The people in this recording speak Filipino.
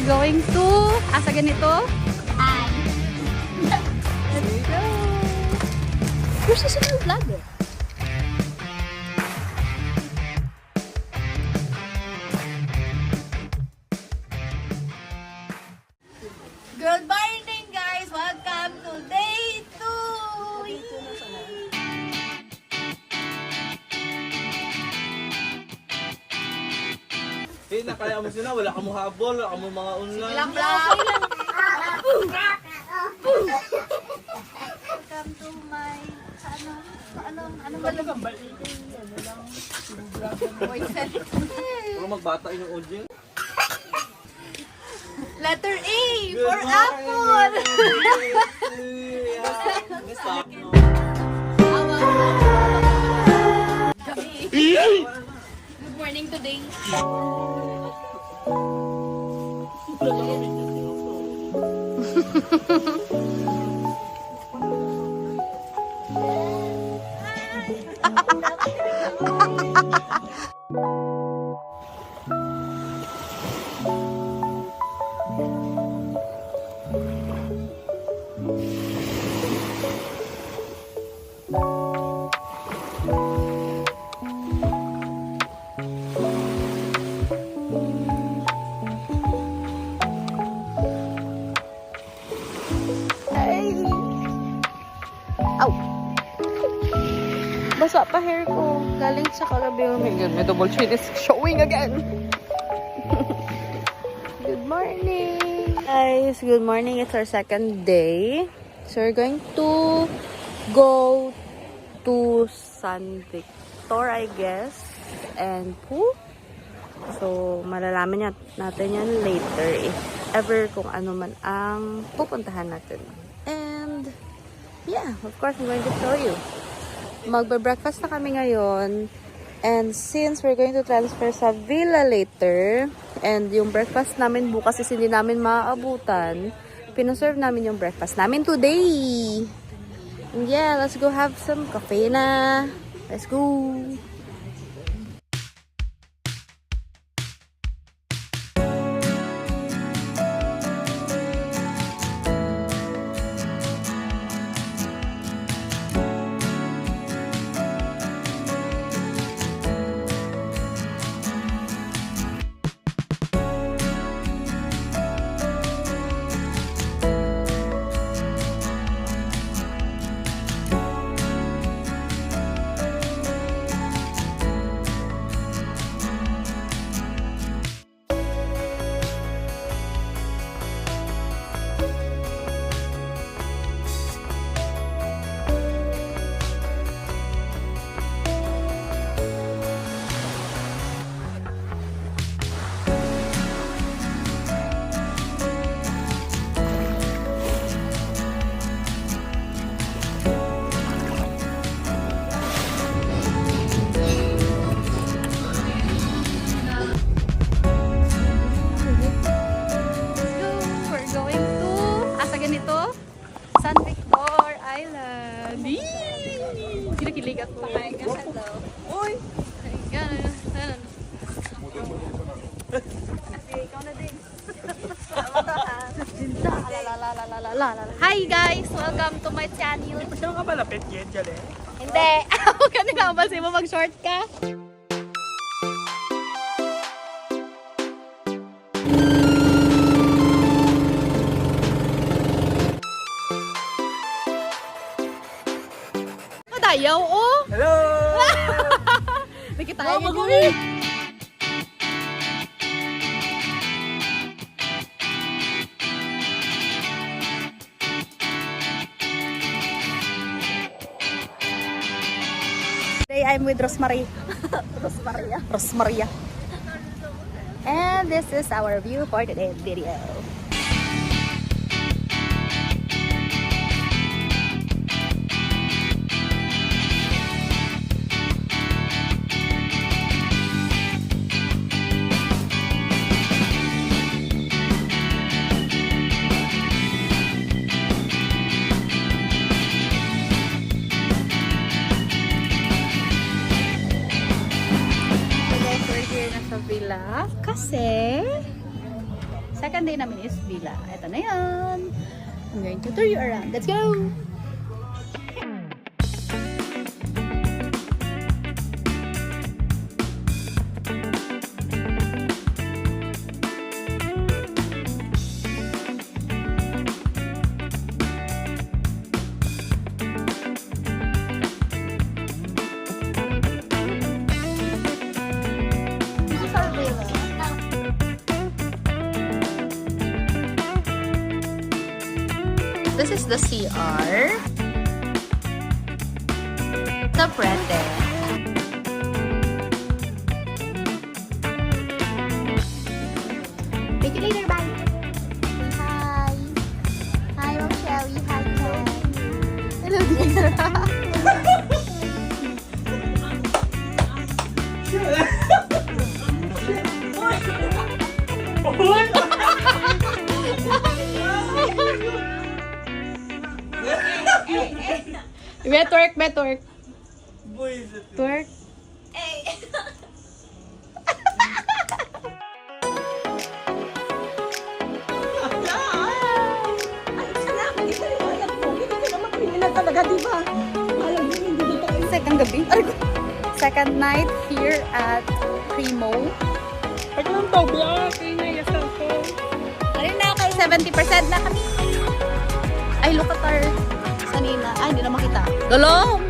we're going to... Asa ganito? Hi. Let's go! You're such a vlogger. Good morning, guys. Welcome to day 2. Eh, nakaya mo sila, wala ka mo habol, wala ka mo mga online. Lang lang. Welcome to my ano ba lang voice. Puro magbata yung audience. Letter A for apple. Stop, no? Good morning today. Basa pa hair ko. Galing sa kagabi. Oh my God, my double chin is showing again. Good morning. Guys, good morning. It's our second day. So we're going to go to San Victor, I guess. And pool. So, malalaman natin yan later if ever kung ano man ang pupuntahan natin. And, yeah, of course, I'm going to show you. Magbe-breakfast na kami ngayon. And since we're going to transfer sa villa later, and yung breakfast namin bukas is hindi namin maaabutan, pinaserve namin yung breakfast namin today. And yeah, let's go have some cafe na. Let's go! San Victor Island. Kinikilig ako. Hello. Uy! Ikaw na din. Hi guys! Welcome to my channel. Saan ka malapit yan, Jale? Hindi. Kanina ba mo mag-short ka? Ayaw, oh! Hello! Nakita tayo mag-uwi! Today I'm with Rosmarie. Rosmaria. And this is our view for today's video. Villa kasi Second day namin is villa. Ito na yan. I'm going to tour you around. Let's go! This is the CR. So pretty. Thank you later, bye. Hi. Hi, Mom Shelly. Hi, hi. Hello, dear. Twerk, twerk. Boy, is it? Twerk. Second gabi. Second night here at Primo. Pagkalang Toby, kaya yung cellphone. Ayun na, kay 70% na kami. Ay, look at our sanina. Ay, hindi na makita. Dolong!